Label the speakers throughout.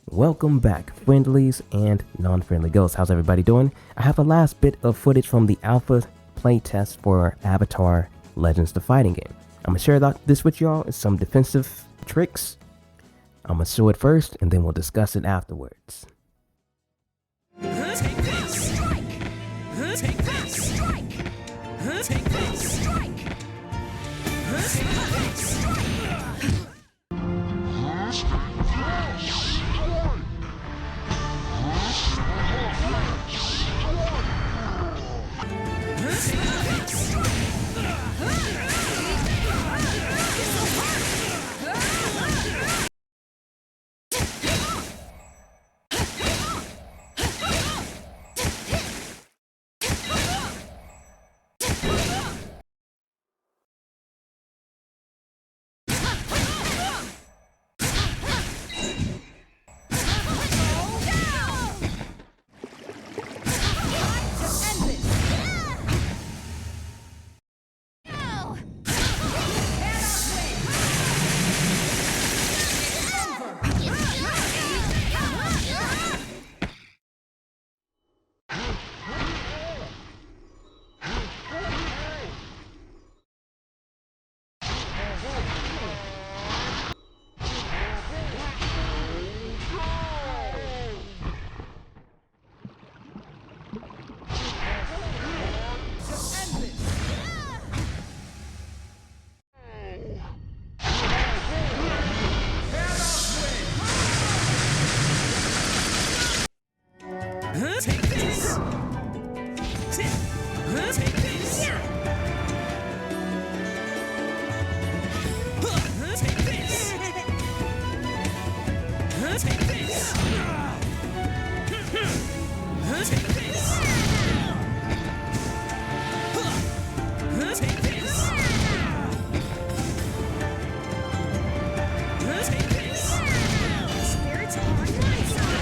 Speaker 1: Welcome back, friendlies and non-friendly ghosts. How's everybody doing? I have a last bit of footage from the alpha playtest for Avatar Legends the Fighting Game. I'm gonna share this with y'all and some defensive tricks. I'm gonna show it first and then we'll discuss it afterwards.
Speaker 2: Take this! Strike! Take this! Strike! Take this! Strike! Take this! Strike! Take this! Take this! Take this! Take this! Take this! Take this! Take this! Spirits on my side!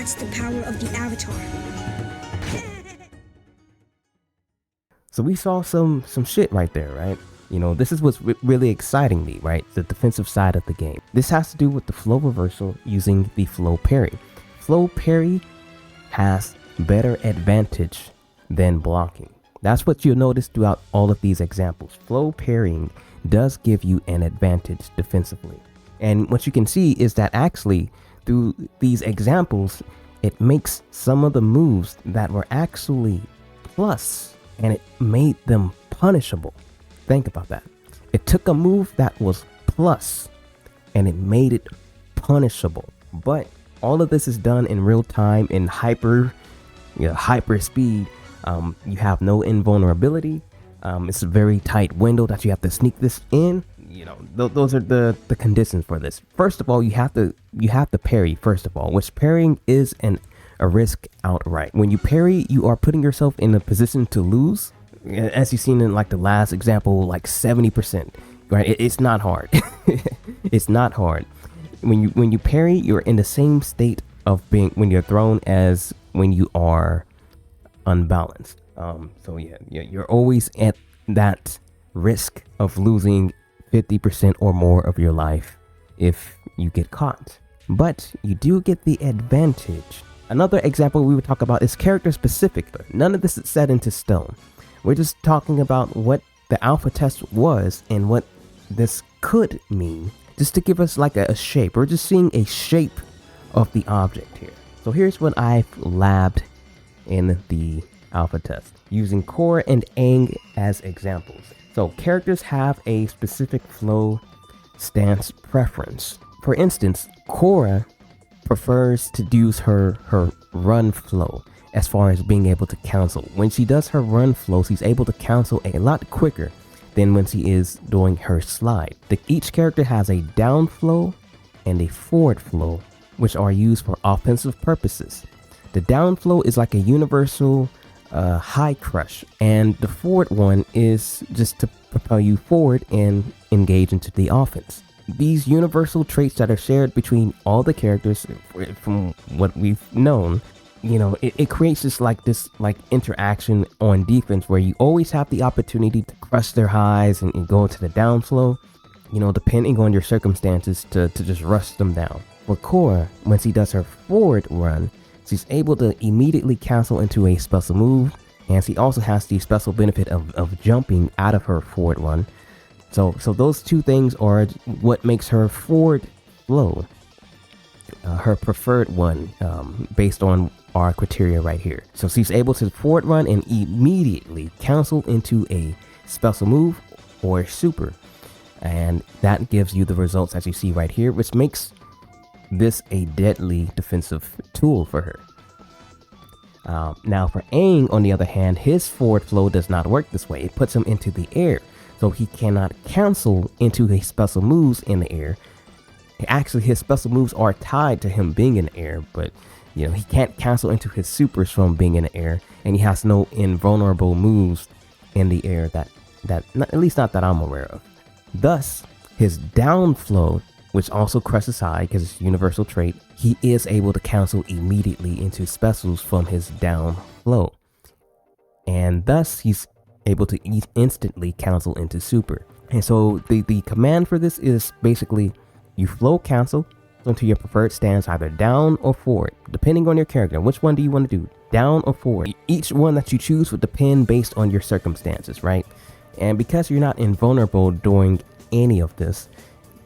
Speaker 3: That's the power of the Avatar.
Speaker 1: So we saw some shit right there, right? You know, this is what's really exciting me, right? The defensive side of the game. This has to do with the flow reversal using the flow parry. Flow parry has better advantage than blocking. That's what you'll notice throughout all of these examples. Flow parrying does give you an advantage defensively. And what you can see is that actually through these examples, it makes some of the moves that were actually plus and it made them punishable. Think about that. It took a move that was plus and it made it punishable. But all of this is done in real time in hyper speed. You have no invulnerability. It's a very tight window that you have to sneak this in. You know, those are the conditions for this. First of all, you have to parry. First of all, which parrying is a risk outright. When you parry, you are putting yourself in a position to lose. As you've seen in like the last example, like 70%. Right? It's not hard. It's not hard. When you parry, you're in the same state of being when you're thrown as when you are unbalanced. So yeah, you're always at that risk of losing 50% or more of your life if you get caught. But you do get the advantage. Another example we would talk about is character specific. None of this is set into stone. We're just talking about what the alpha test was and what this could mean, just to give us like a shape. We're just seeing a shape of the object here. So here's what I've labbed in the alpha test using Korra and Aang as examples. So characters have a specific flow stance preference. For instance, Korra prefers to use her run flow as far as being able to cancel. When she does her run flow, she's able to cancel a lot quicker than when she is doing her slide. Each character has a down flow and a forward flow, which are used for offensive purposes. The down flow is like a universal high crush, and the forward one is just to propel you forward and engage into the offense. These universal traits that are shared between all the characters, from what we've known, you know, it creates this interaction on defense where you always have the opportunity to crush their highs and go into the down flow, you know, depending on your circumstances to just rush them down. For Korra, when she does her forward run, she's able to immediately cancel into a special move, and she also has the special benefit of jumping out of her forward run. So those two things are what makes her forward flow her preferred one, based on our criteria right here. So she's able to forward run and immediately cancel into a special move or a super, and that gives you the results as you see right here, which makes this a deadly defensive tool for her. Now for Aang, on the other hand, his forward flow does not work this way. It puts him into the air, so he cannot cancel into his special moves in the air. Actually, his special moves are tied to him being in the air, but you know, he can't cancel into his supers from being in the air, and he has no invulnerable moves in the air that at least not that I'm aware of. Thus, his down flow, which also crushes high because it's a universal trait, he is able to cancel immediately into specials from his down flow, and thus he's able to instantly cancel into super. And so the command for this is basically you flow cancel, onto your preferred stance, either down or forward, depending on your character. Which one do you want to do, down or forward? Each one that you choose would depend based on your circumstances, right? And because you're not invulnerable during any of this,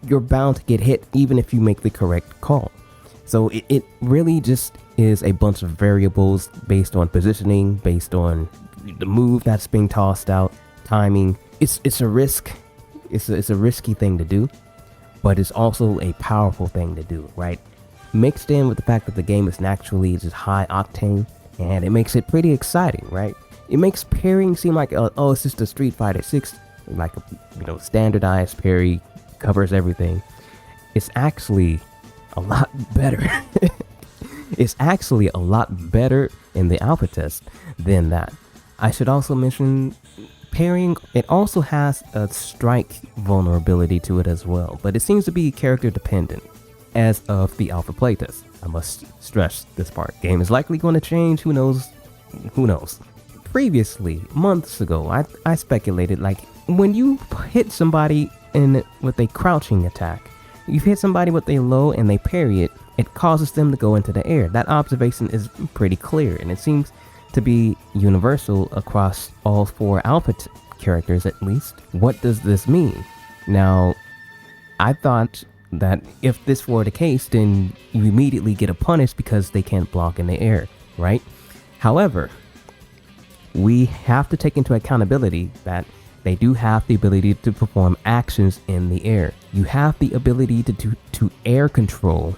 Speaker 1: you're bound to get hit even if you make the correct call. So it really just is a bunch of variables based on positioning, based on the move that's being tossed out, timing. It's a risk. It's a risky thing to do, but it's also a powerful thing to do, right? Mixed in with the fact that the game is naturally just high octane, and it makes it pretty exciting, right? It makes parrying seem like, oh, it's just a Street Fighter 6, like, standardized parry, covers everything. It's actually a lot better. It's actually a lot better in the alpha test than that. I should also mention parrying, it also has a strike vulnerability to it as well, but it seems to be character dependent as of the alpha playtest. I must stress this part. Game is likely going to change, who knows? Previously, months ago, I speculated, like, when you hit somebody with a crouching attack, you hit somebody with a low and they parry it, it causes them to go into the air. That observation is pretty clear, and it seems to be universal across all 4 alpha characters at least. What does this mean? Now, I thought that if this were the case, then you immediately get a punish because they can't block in the air, right? However, we have to take into accountability that they do have the ability to perform actions in the air. You have the ability to air control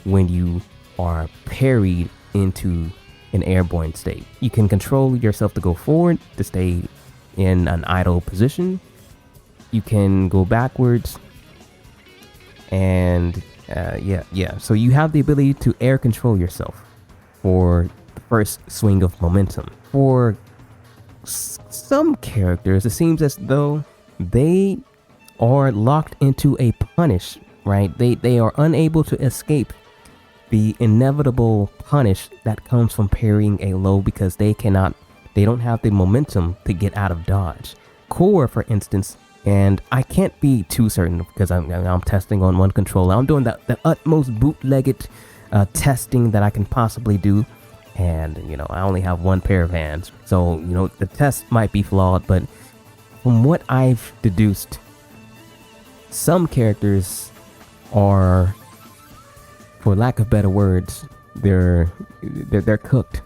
Speaker 1: when you are parried into an airborne state. You can control yourself to go forward, to stay in an idle position. You can go backwards, and so you have the ability to air control yourself for the first swing of momentum. For some characters, it seems as though they are locked into a punish, right? They are unable to escape the inevitable punish that comes from parrying a low because they don't have the momentum to get out of dodge. Korra, for instance, and I can't be too certain because I'm testing on one controller. I'm doing the utmost bootlegged testing that I can possibly do. And, I only have one pair of hands. So, the test might be flawed, but from what I've deduced, some characters are, for lack of better words, they're cooked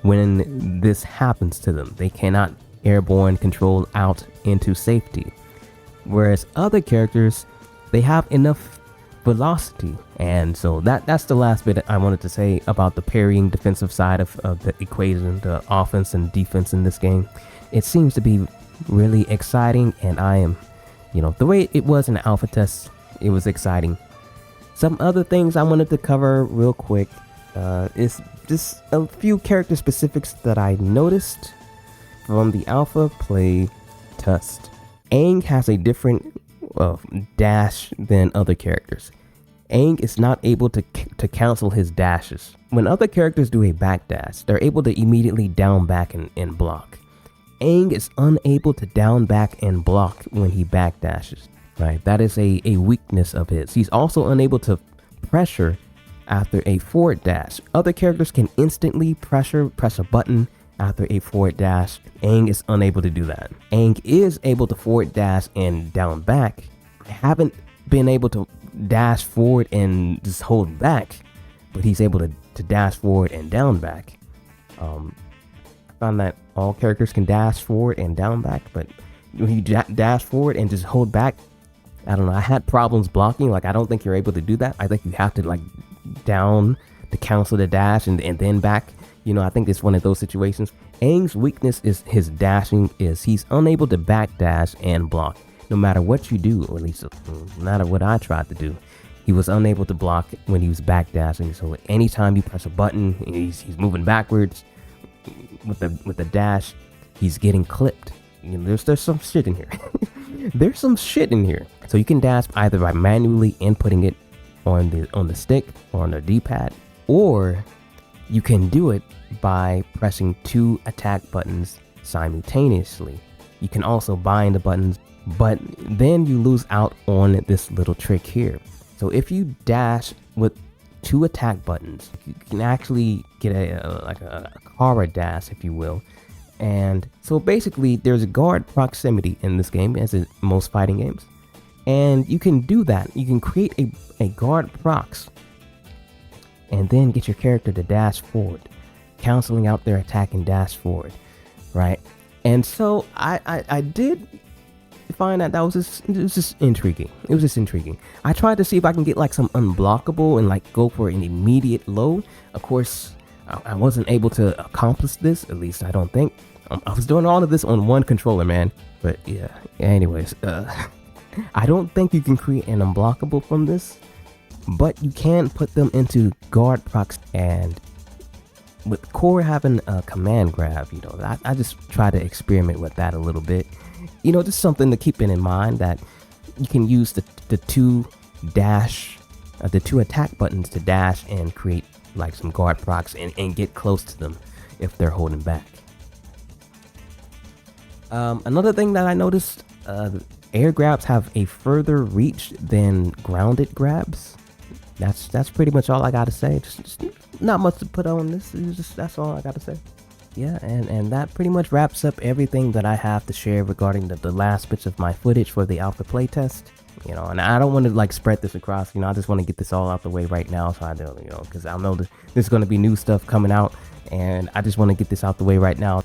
Speaker 1: when this happens to them. They cannot airborne control out into safety. Whereas other characters, they have enough velocity. And so that's the last bit I wanted to say about the parrying defensive side of the equation, the offense and defense in this game. It seems to be really exciting, and I am, the way it was in the alpha test, it was exciting. Some other things I wanted to cover real quick is just a few character specifics that I noticed from the alpha play test. Aang has a different dash than other characters. Aang is not able to cancel his dashes. When other characters do a backdash, they're able to immediately down back and block. Aang is unable to down back and block when he backdashes. Right, that is a weakness of his. He's also unable to pressure after a forward dash. Other characters can instantly press a button after a forward dash. Aang is unable to do that. Aang is able to forward dash and down back. I haven't been able to dash forward and just hold back, but he's able to dash forward and down back. I found that all characters can dash forward and down back, but when you dash forward and just hold back, I don't know, I had problems blocking. Like, I don't think you're able to do that. I think you have to, like, down to cancel the dash and then back. I think it's one of those situations. Aang's weakness is his dashing. He's unable to backdash and block. No matter what you do, or at least no matter what I tried to do, he was unable to block when he was backdashing. So anytime you press a button, he's moving backwards with the dash, he's getting clipped. There's some shit in here. There's some shit in here. So you can dash either by manually inputting it on the stick or on the D-pad, or you can do it by pressing 2 attack buttons simultaneously. You can also bind the buttons, but then you lose out on this little trick here. So if you dash with 2 attack buttons, you can actually get a Korra dash, if you will. And so basically there's a guard proximity in this game, as in most fighting games. And you can do that. You can create a guard prox and then get your character to dash forward, canceling out their attack and dash forward, right? And so I did find that was just intriguing. It was just intriguing. I tried to see if I can get like some unblockable and like go for an immediate low. Of course, I wasn't able to accomplish this, at least I don't think. I was doing all of this on one controller, man. But yeah, anyways, I don't think you can create an unblockable from this, but you can put them into guard procs. And with Korra having a command grab, you know, I just try to experiment with that a little bit. You know, just something to keep in mind, that you can use the 2 attack buttons to dash and create like some guard procs and get close to them if they're holding back. Another thing that I noticed, air grabs have a further reach than grounded grabs. That's pretty much all I gotta say. Just not much to put on this. That's all I gotta say. Yeah, and that pretty much wraps up everything that I have to share regarding the last bits of my footage for the alpha playtest. You know, and I don't want to like spread this across. You know, I just want to get this all out the way right now, so I do, you know, because I know that there's going to be new stuff coming out, and I just want to get this out the way right now.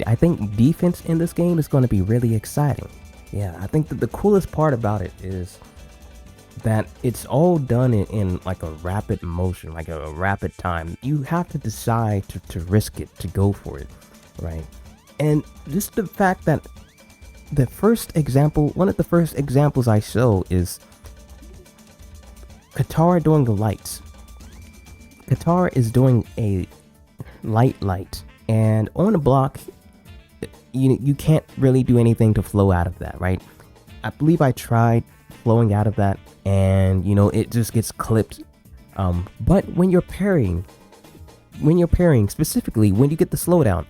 Speaker 1: I think defense in this game is going to be really exciting. Yeah, I think that the coolest part about it is that it's all done in like a rapid motion, like a rapid time. You have to decide to risk it, to go for it, right? And just the fact that the first example, one of the first examples I show is Katara doing the lights. Katara is doing a light, and on a block, you can't really do anything to flow out of that, right? I believe I tried flowing out of that, and you know, it just gets clipped. But when you're parrying, specifically when you get the slowdown,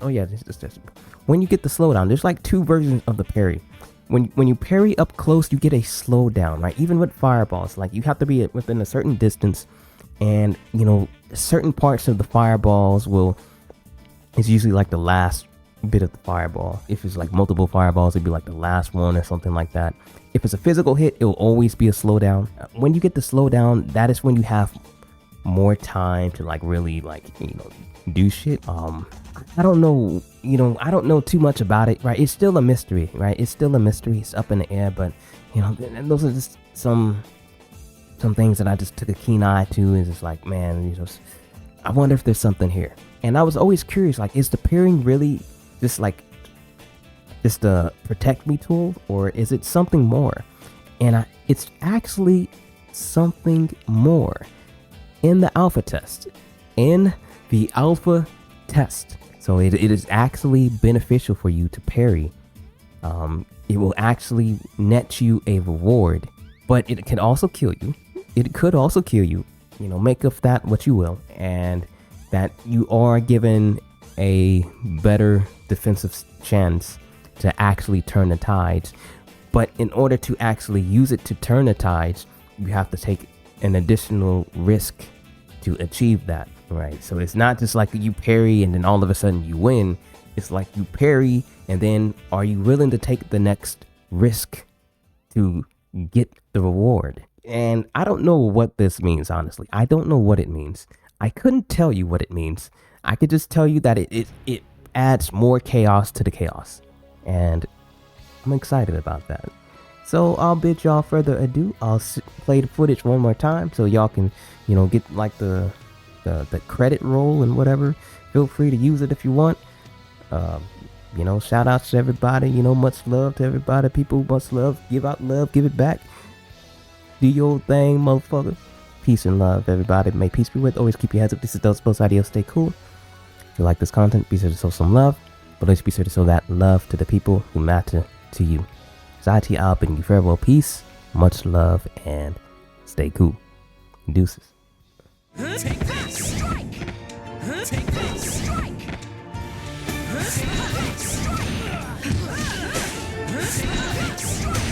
Speaker 1: when you get the slowdown, there's like 2 versions of the parry. When you parry up close, you get a slowdown, right? Even with fireballs, like you have to be within a certain distance, and you know, certain parts of the fireballs it's usually like the last bit of the fireball. If it's like multiple fireballs, it'd be like the last one or something like that. If it's a physical hit, it'll always be a slowdown. When you get the slowdown, that is when you have more time to like really like, you know, do shit. I don't know, you know, I don't know too much about it, right? It's still a mystery, right? It's still a mystery. It's up in the air, but you know, and those are just some things that I just took a keen eye to. Is just like, man, you know, I wonder if there's something here. And I was always curious, like, is the parrying really just a protect me tool, or is it something more? And it's actually something more in the alpha test. So it is actually beneficial for you to parry. It will actually net you a reward, but it can also kill you. It could also kill you. You know, make of that what you will, and that you are given a better defensive chance to actually turn the tides. But in order to actually use it to turn the tides, you have to take an additional risk to achieve that, right? So it's not just like you parry and then all of a sudden you win. It's like you parry, and then are you willing to take the next risk to get the reward? And I don't know what this means, honestly. I don't know what it means. I couldn't tell you what it means. I could just tell you that it adds more chaos to the chaos. And I'm excited about that. So I'll bid y'all further ado. I'll play the footage one more time so y'all can, you know, get like the credit roll and whatever. Feel free to use it if you want. You know, shout outs to everybody. You know, much love to everybody. People, much love. Give out love. Give it back. Do your thing, motherfucker. Peace and love, everybody. May peace be with. Always keep your heads up. This is Those Posts. Adios. Stay cool. If you like this content, be sure to show some love. But always be sure to show that love to the people who matter to you. So I out and you farewell. Peace, much love, and stay cool. Deuces.
Speaker 2: Take that strike! Take that strike! Take that strike! Take that strike!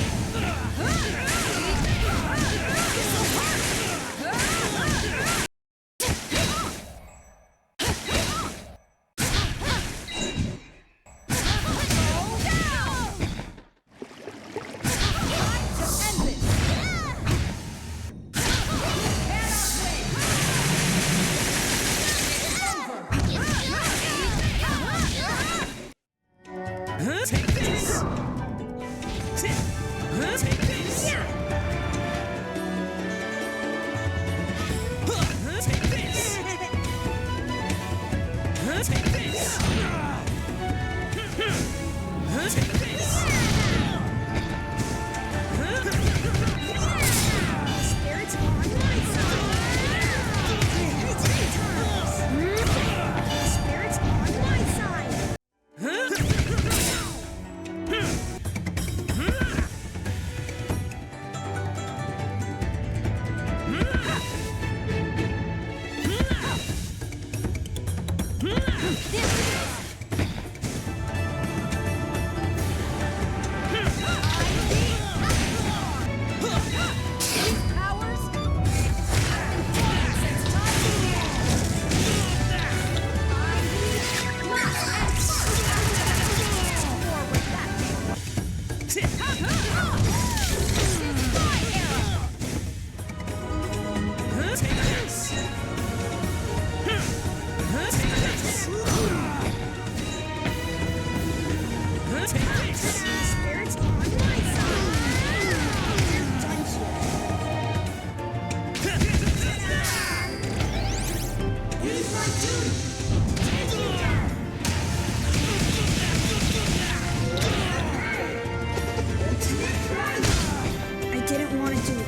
Speaker 2: Take this! Take this!
Speaker 3: Spirits on my side. Spirits on my side. Spirits on my side. You're done here. Use my duty. Take it down. I didn't want to do it.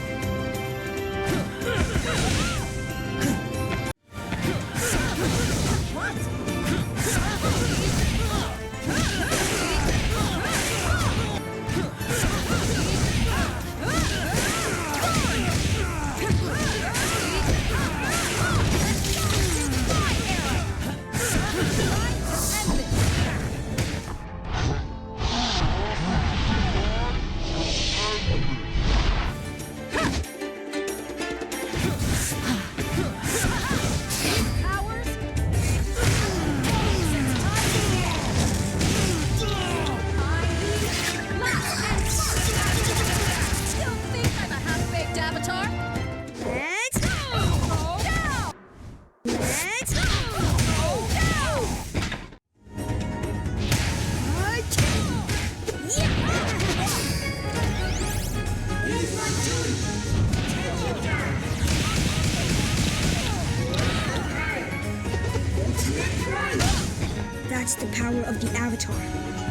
Speaker 3: That's the power of the Avatar.